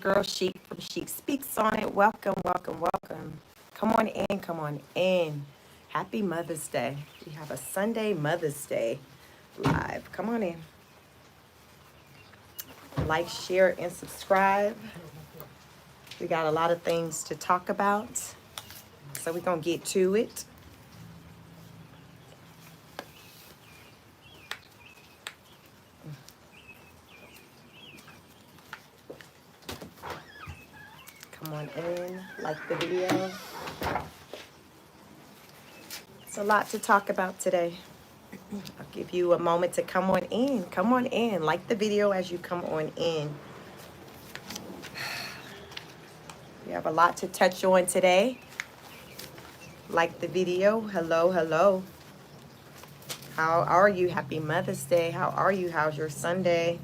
girl Chic from Chic Speaks on It. Welcome, welcome, welcome. Come on in, come on in. Happy Mother's Day. We have a Sunday Mother's Day live. Come on in. Like, share, and subscribe. We got a lot of things to talk about, so we're going to get to it. Come on in, like the video. It's a lot to talk about today. I'll give you a moment to come on in. Come on in. Like the video as you come on in. We have a lot to touch on today. Like the video. Hello, hello. How are you? Happy Mother's Day. How are you? How's your Sunday?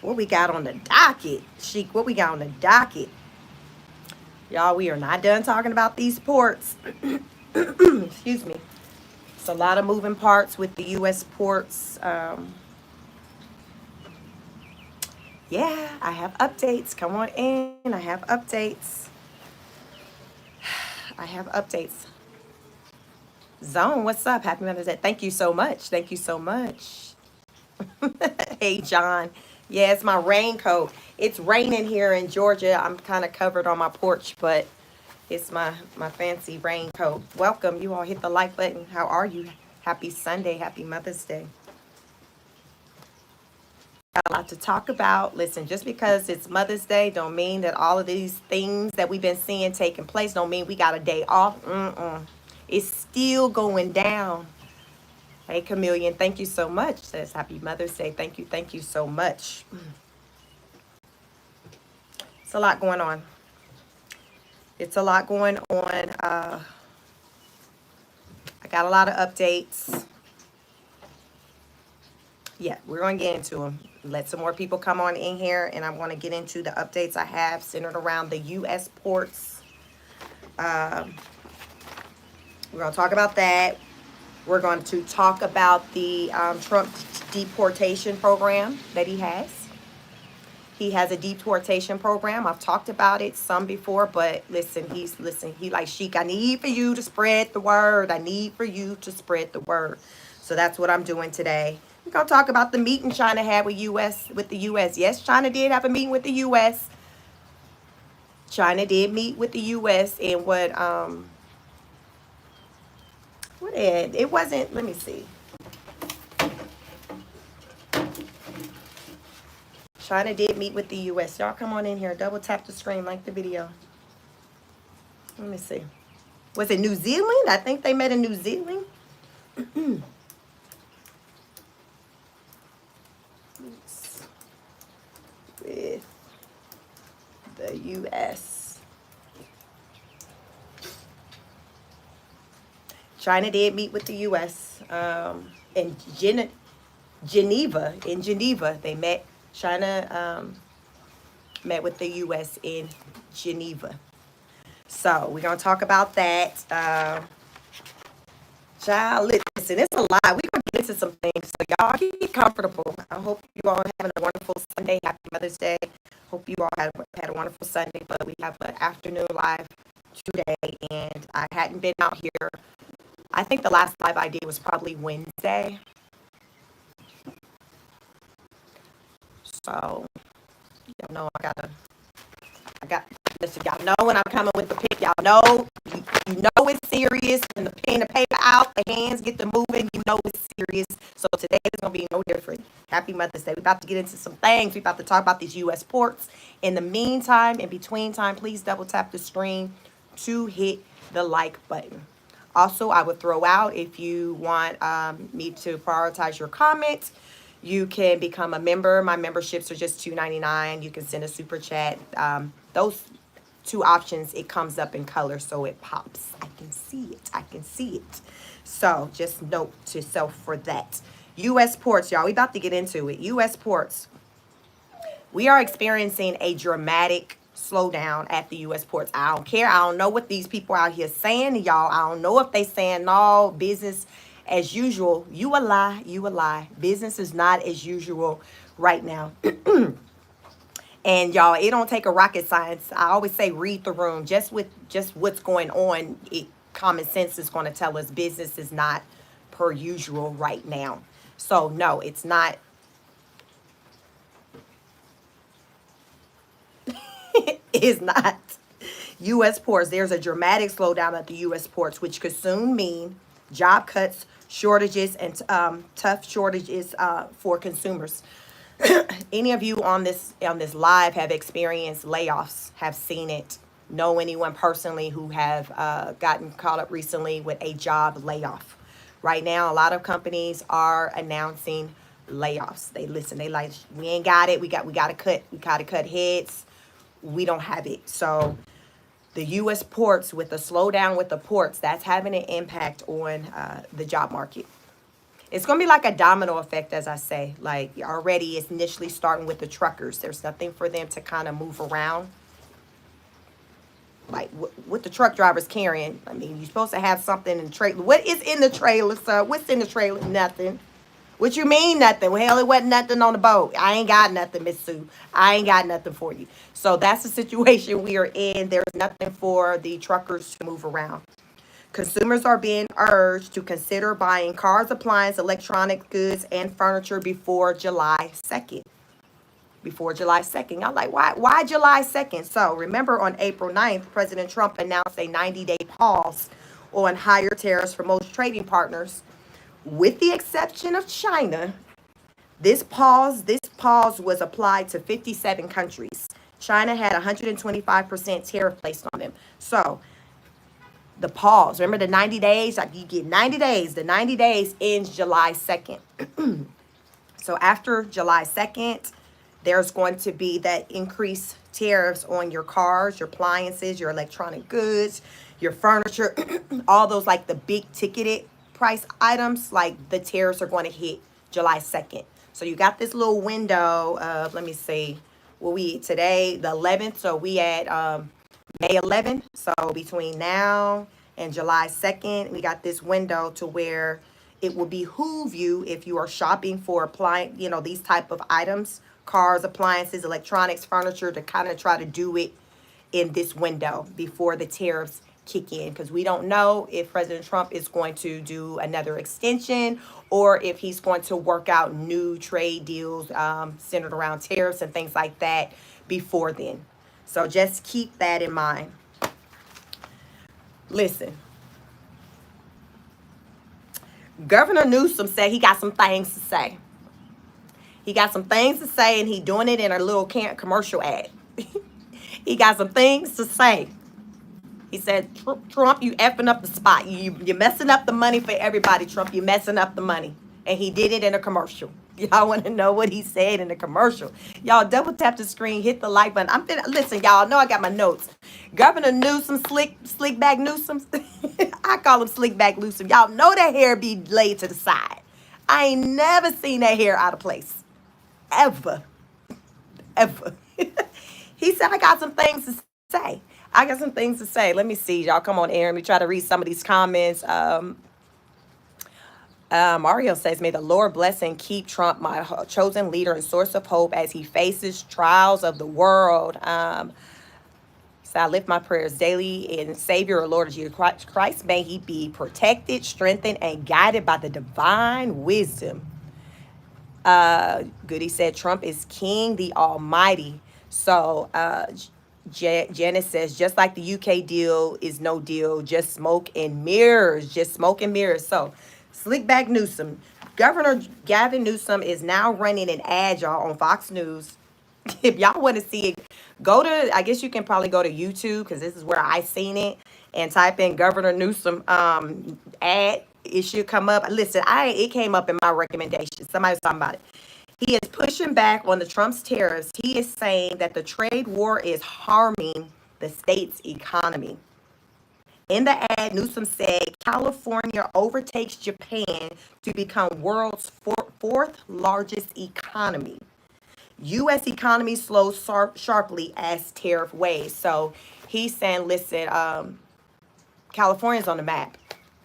What we got on the docket? Chic, what we got on the docket? Y'all, we are not done talking about these ports. Excuse me. It's a lot of moving parts with the U.S. ports. Yeah, I have updates. Come on in. I have updates. I have updates. Zone, what's up? Happy Mother's Day. Thank you so much. Thank you so much. Hey, John. Yeah, it's my raincoat. It's raining here in Georgia. I'm kind of covered on my porch, but it's my fancy raincoat. Welcome. You all hit the like button. How are you? Happy Sunday. Happy Mother's Day. Got a lot to talk about. Listen, just because it's Mother's Day don't mean that all of these things that we've been seeing taking place don't mean we got a day off. It's still going down. Hey, Chameleon, thank you so much. Says Happy Mother's Day. Thank you so much. It's a lot going on. It's a lot going on. I got a lot of updates. Yeah, we're going to get into them. Let some more people come on in here, and I want to get into the updates I have centered around the U.S. ports. We're going to talk about that. We're going to talk about the Trump deportation program that he has. He has a deportation program. I've talked about it some before, but listen, he like, Chic, I need for you to spread the word. I need for you to spread the word. So that's what I'm doing today. We're going to talk about the meeting China had with the U.S. Yes, China did have a meeting with the U.S. China did meet with the U.S. and it wasn't, let me see. China did meet with the U.S. Y'all come on in here. Double tap the screen, like the video. Let me see. Was it New Zealand? I think they met in New Zealand. With the U.S. China did meet with the U.S. In Geneva. In Geneva, they met. China met with the U.S. in Geneva. So we're going to talk about that. Child, listen, it's a lot. We're going to get into some things. So y'all get comfortable. I hope you all having a wonderful Sunday. Happy Mother's Day. Hope you all had a wonderful Sunday. But we have an afternoon live today. And I hadn't been out here. I think the last live I did was probably Wednesday. So, y'all know listen, y'all know when I'm coming with the pick. Y'all know, you know it's serious. When the pen and paper out, the hands get to moving, you know it's serious. So today is going to be no different. Happy Mother's Day. We're about to get into some things. We're about to talk about these U.S. ports. In the meantime, in between time, please double tap the screen to hit the like button. Also, I would throw out, if you want me to prioritize your comments, you can become a member. My memberships are just $2.99. You can send a super chat. Those two options, it comes up in color, so it pops. I can see it. I can see it. So just note to self for that. U.S. ports, y'all. We about to get into it. U.S. ports. We are experiencing a dramatic slowdown at the U.S. ports. I don't care. I don't know what these people out here saying to y'all. I don't know if they saying no business as usual. You a lie. You a lie. Business is not as usual right now. And y'all, it don't take a rocket science. I always say read the room. Just what's going on, common sense is going to tell us business is not per usual right now. So no, it's not. Is not. U.S. ports. There's a dramatic slowdown at the U.S. ports, which could soon mean job cuts, shortages, and tough shortages for consumers. Any of you on this live have experienced layoffs, have seen it, know anyone personally who have gotten caught up recently with a job layoff. Right now, a lot of companies are announcing layoffs. They like, we ain't got it. We got to cut heads. We don't have it. So the U.S. ports, with the slowdown with the ports, that's having an impact on the job market. It's going to be like a domino effect, as I say. Like, already it's initially starting with the truckers. There's nothing for them to kind of move around. Like, what the truck drivers carrying. I mean, you're supposed to have something in the trailer. What is in the trailer, sir? What's in the trailer? Nothing. What you mean nothing? Well, hell, it wasn't nothing on the boat. I ain't got nothing, Miss Sue. I ain't got nothing for you. So that's the situation we are in. There's nothing for the truckers to move around. Consumers are being urged to consider buying cars, appliances, electronic goods, and furniture before July 2nd. Before July 2nd. Y'all like, why July 2nd? So remember, on April 9th, President Trump announced a 90-day pause on higher tariffs for most trading partners. With the exception of China, this pause was applied to 57 countries. China had 125% tariff placed on them. So the pause, remember the 90 days? Like, you get 90 days. The 90 days ends July 2nd. So after July 2nd, there's going to be that increased tariffs on your cars, your appliances, your electronic goods, your furniture, all those, like the big ticketed price items. Like, the tariffs are going to hit July 2nd. So you got this little window of, let me see, what we today, the 11th. So we at May 11th. So between now and July 2nd, we got this window to where it will behoove you, if you are shopping for these type of items, cars, appliances, electronics, furniture, to kind of try to do it in this window before the tariffs kick in, because we don't know if President Trump is going to do another extension or if he's going to work out new trade deals centered around tariffs and things like that before then. So just keep that in mind. Listen, Governor Newsome said he got some things to say. He got some things to say, and he doing it in a little commercial ad. He got some things to say. He said, Trump, you effing up the spot. You're messing up the money for everybody, Trump. You're messing up the money. And he did it in a commercial. Y'all want to know what he said in the commercial? Y'all double tap the screen, hit the like button. Listen, y'all know I got my notes. Governor Newsome, slick back Newsome. I call him slick back Newsome. Y'all know that hair be laid to the side. I ain't never seen that hair out of place. Ever. He said, I got some things to say. Let me see, y'all. Come on, Aaron. Let me try to read some of these comments. Mario says, may the Lord bless and keep Trump, my chosen leader and source of hope, as he faces trials of the world. So I lift my prayers daily in Savior, or Lord Jesus Christ. May he be protected, strengthened, and guided by the divine wisdom. Goody said, Trump is King, the Almighty. So Janice says, just like the UK deal is no deal, just smoke and mirrors. So Slickback Newsome, Governor Gavin Newsom is now running an ad, y'all, on Fox News. If y'all want to see it, I guess you can probably go to YouTube, because this is where I seen it, and type in Governor Newsom ad. It should come up. Listen, it came up in my recommendations. Somebody was talking about it. He is pushing back on the Trump's tariffs. He is saying that the trade war is harming the state's economy. In the ad, Newsom said California overtakes Japan to become world's fourth largest economy. U.S. economy slows sharply as tariff waves. So he's saying, listen, California's on the map.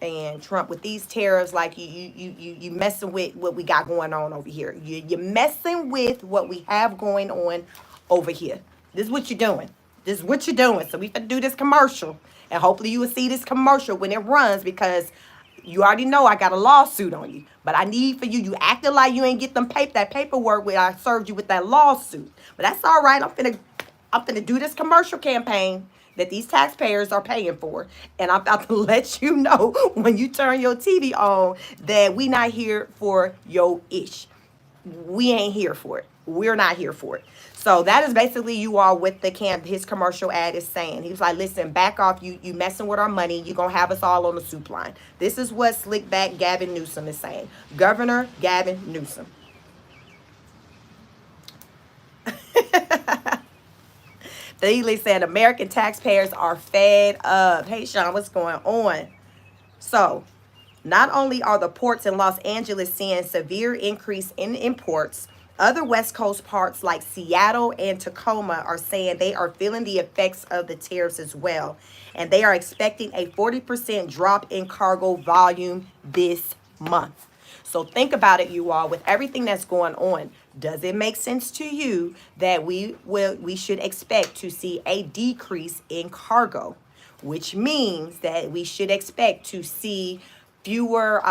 And Trump, with these tariffs, like you messing with what we got going on over here. You're messing with what we have going on over here. This is what you're doing. This is what you're doing. So we can do this commercial, and hopefully you will see this commercial when it runs, because you already know I got a lawsuit on you. But I need for you. You acted like you ain't get that paperwork when I served you with that lawsuit. But that's all right. I'm finna do this commercial campaign that these taxpayers are paying for. And I'm about to let you know when you turn your TV on that we not here for your ish. We ain't here for it. We're not here for it. So that is basically you all with his commercial ad is saying. He was like, listen, back off. You messing with our money. You're going to have us all on the soup line. This is what slickback Gavin Newsome is saying. Governor Gavin Newsome. They said American taxpayers are fed up. Hey, Sean, what's going on? So, not only are the ports in Los Angeles seeing severe increase in imports, other West Coast parts like Seattle and Tacoma are saying they are feeling the effects of the tariffs as well. And they are expecting a 40% drop in cargo volume this month. So think about it, you all, with everything that's going on. Does it make sense to you that we should expect to see a decrease in cargo, which means that we should expect to see fewer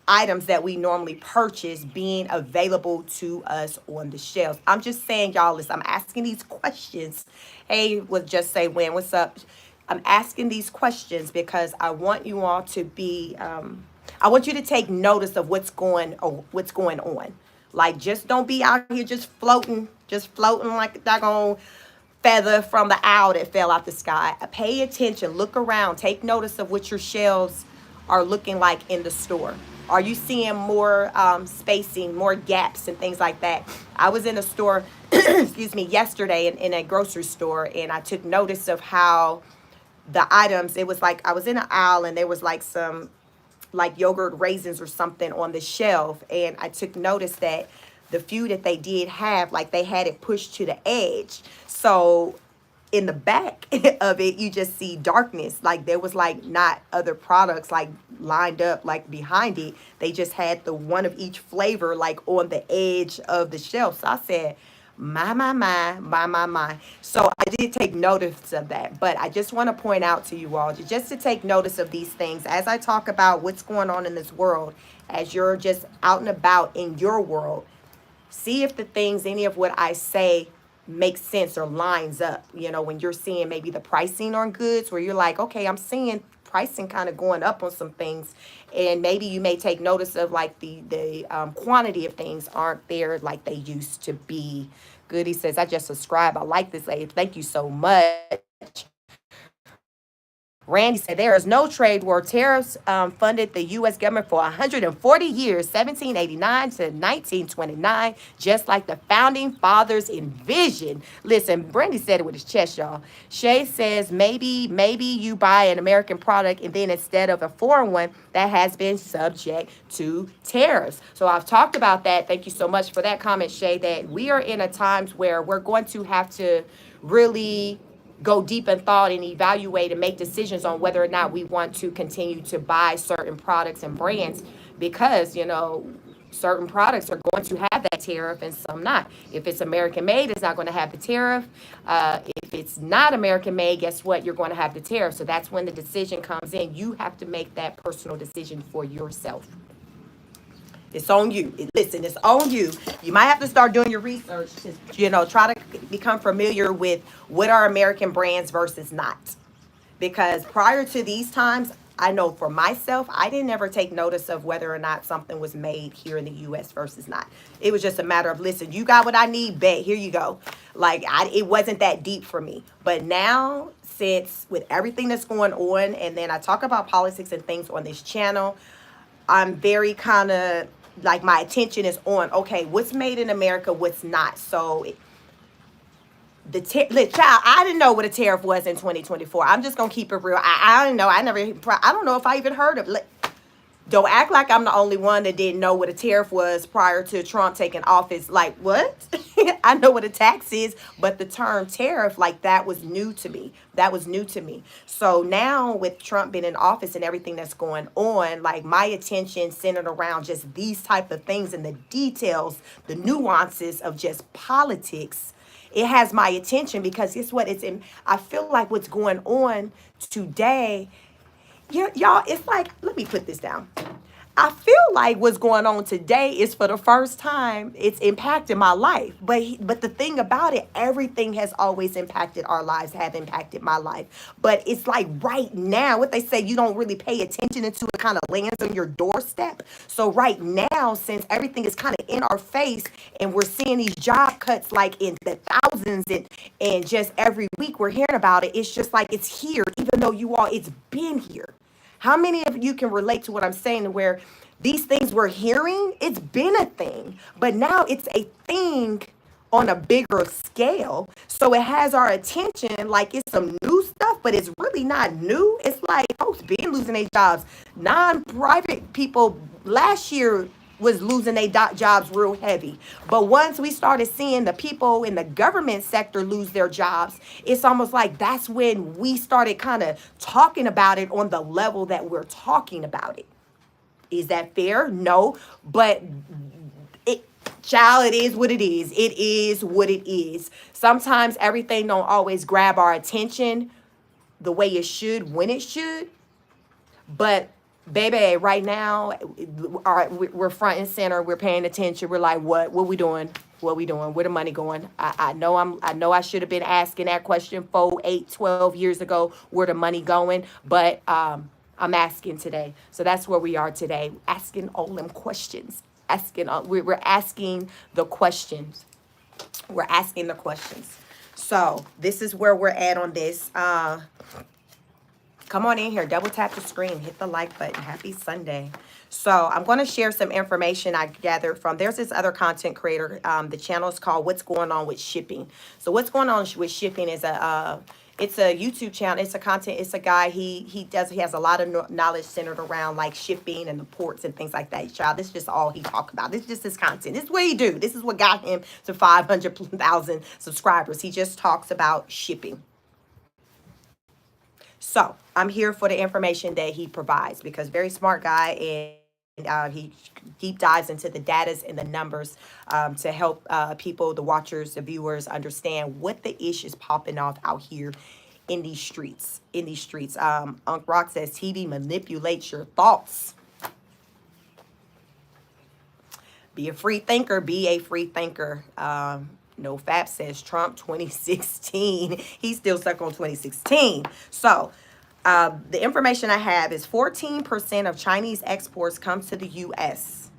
items that we normally purchase being available to us on the shelves? I'm just saying, y'all, listen, I'm asking these questions. Hey, we'll just say, when, what's up? I'm asking these questions because I want you all to be, I want you to take notice of what's going on. Like, just don't be out here just floating like a doggone feather from the owl that fell out the sky. Pay attention, look around, take notice of what your shelves are looking like in the store. Are you seeing more spacing, more gaps and things like that? I was in a store, excuse me, yesterday in a grocery store, and I took notice of how the items, it was like I was in an aisle and there was like some like yogurt raisins or something on the shelf, and I took notice that the few that they did have, like they had it pushed to the edge. So in the back of it, you just see darkness. Like there was like not other products like lined up like behind it. They just had the one of each flavor like on the edge of the shelf. So I said, my. So I did take notice of that. But I just want to point out to you all, just to take notice of these things as I talk about what's going on in this world, as you're just out and about in your world. See if the things, any of what I say makes sense or lines up. You know, when you're seeing maybe the pricing on goods where you're like, okay, I'm seeing pricing kind of going up on some things, and maybe you may take notice of like the quantity of things aren't there like they used to be. Goody says, I just subscribe. I like this lady. Thank you so much. Randy said, there is no trade war. Tariffs funded the U.S. government for 140 years, 1789 to 1929, just like the founding fathers envisioned. Listen, Brandy said it with his chest, y'all. Shay says, maybe you buy an American product and then instead of a foreign one that has been subject to tariffs. So I've talked about that. Thank you so much for that comment, Shay, that we are in a times where we're going to have to really go deep in thought and evaluate and make decisions on whether or not we want to continue to buy certain products and brands, because, you know, certain products are going to have that tariff and some not. If it's American made, it's not going to have the tariff. If it's not American made, guess what? You're going to have the tariff. So that's when the decision comes in. You have to make that personal decision for yourself. It's on you. Listen, it's on you. You might have to start doing your research to, you know, try to become familiar with what are American brands versus not. Because prior to these times, I know for myself, I didn't ever take notice of whether or not something was made here in the U.S. versus not. It was just a matter of, listen, you got what I need, bet, here you go. Like, it wasn't that deep for me. But now, since with everything that's going on, and then I talk about politics and things on this channel, I'm very kind of, like, my attention is on, okay, what's made in America, what's not. So child, I didn't know what a tariff was in 2024. I'm just gonna keep it real. I don't know. I don't know if I even heard of it. Don't act like I'm the only one that didn't know what a tariff was prior to Trump taking office. Like, what? I know what a tax is, but the term tariff, like, that was new to me. That was new to me. So now with Trump being in office and everything that's going on, like, my attention centered around just these type of things and the details, the nuances of just politics. It has my attention because guess what? I feel like what's going on today, yeah, y'all, it's like, let me put this down. I feel like what's going on today is for the first time it's impacted my life. But the thing about it, everything has always impacted our lives, have impacted my life. But it's like right now, what they say, you don't really pay attention until it kind of lands on your doorstep. So right now, since everything is kind of in our face and we're seeing these job cuts like in the thousands and just every week we're hearing about it, it's just like it's here, even though it's been here. How many of you can relate to what I'm saying where these things we're hearing, it's been a thing, but now it's a thing on a bigger scale. So it has our attention like it's some new stuff, but it's really not new. It's like folks been losing their jobs. Non-private people last year was losing their jobs real heavy. But once we started seeing the people in the government sector lose their jobs, it's almost like that's when we started kind of talking about it on the level that we're talking about it. Is that fair? No. But child, it is what it is. It is what it is. Sometimes everything don't always grab our attention the way it should, when it should. But baby, right now, we're front and center. We're paying attention. We're like, what we doing? What we doing? Where the money going? I know I should have been asking that question 4, 8, 12 years ago. Where the money going? But I'm asking today. So that's where we are today, asking all them questions. We're asking the questions. We're asking the questions. So this is where we're at on this. Come on in here, double tap the screen, hit the like button. Happy Sunday. So I'm going to share some information I gathered from, there's this other content creator. The channel is called What's Going On with Shipping. So what's going on with shipping is it's a YouTube channel. It's a guy, he has a lot of knowledge centered around like shipping and the ports and things like that. Child, this is just all he talk about. This is just his content. This is what he do. This is what got him to 500,000 subscribers. He just talks about shipping. So I'm here for the information that he provides because very smart guy, and he deep dives into the data and the numbers to help people, the watchers, the viewers understand what the issues popping off out here in these streets. Unc Rock says TV manipulates your thoughts. Be a free thinker. Be a free thinker. No Fap says Trump 2016. He's still stuck on 2016. So the information I have is 14% of Chinese exports comes to the U.S.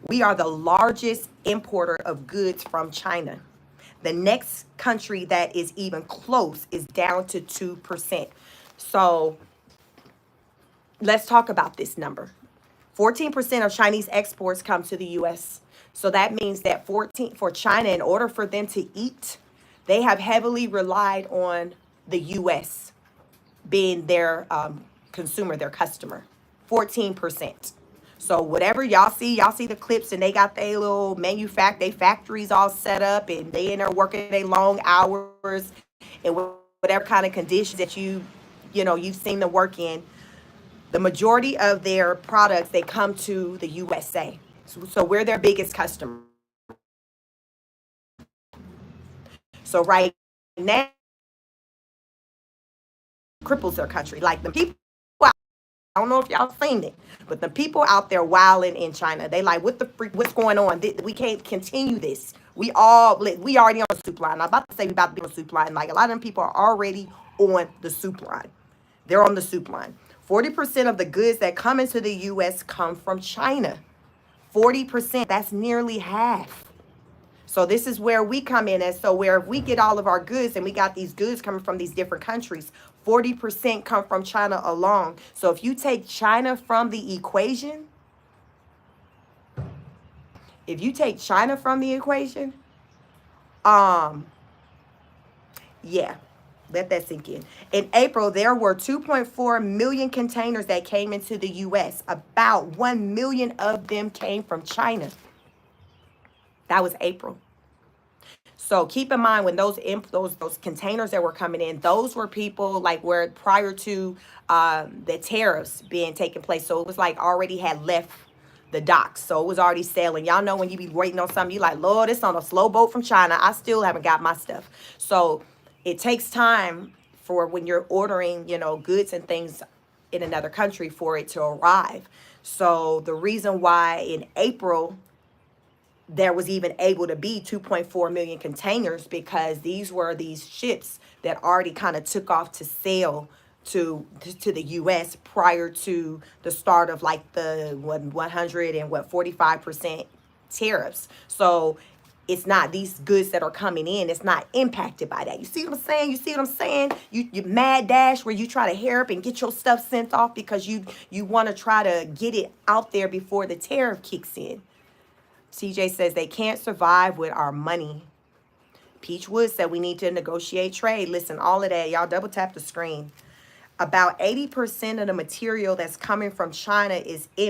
We are the largest importer of goods from China. The next country that is even close is down to 2%. So let's talk about this number. 14% of Chinese exports come to the U.S. So that means that for China, in order for them to eat, they have heavily relied on the U.S. being their consumer, their customer. 14%. So whatever y'all see the clips and they got their little their factories all set up and they in there working their long hours and whatever kind of conditions that you've seen them work in. The majority of their products, they come to the USA. So we're their biggest customer. So right now, cripples their country. Like the people, I don't know if y'all seen it, but the people out there wilding in China, they like, what the freak, what's going on? We can't continue this. We already on the soup line. I'm about to say we about to be on the soup line. Like a lot of them people are already on the soup line. They're on the soup line. 40% of the goods that come into the U.S. come from China. 40%, that's nearly half. So this is where we come in. And so where if we get all of our goods and we got these goods coming from these different countries, 40% come from China alone. So if you take China from the equation, yeah, Let that sink in. In April, there were 2.4 million containers that came into the U.S. About 1 million of them came from China. That was April. So keep in mind when those containers that were coming in, those were people like where prior to the tariffs being taken place. So it was like already had left the docks. So it was already sailing. Y'all know when you be waiting on something, you like, Lord, it's on a slow boat from China. I still haven't got my stuff. So it takes time for when you're ordering, goods and things in another country for it to arrive. So the reason why in April there was even able to be 2.4 million containers because these were these ships that already kind of took off to sail to the US prior to the start of like the 100 and 45% tariffs. So it's not these goods that are coming in, it's not impacted by that. You see what I'm saying? You see what I'm saying? You mad dash where you try to hurry up and get your stuff sent off because you want to try to get it out there before the tariff kicks in. CJ says they can't survive with our money. Peach Wood said we need to negotiate trade. Listen, all of that, y'all double tap the screen. About 80% of the material that's coming from China is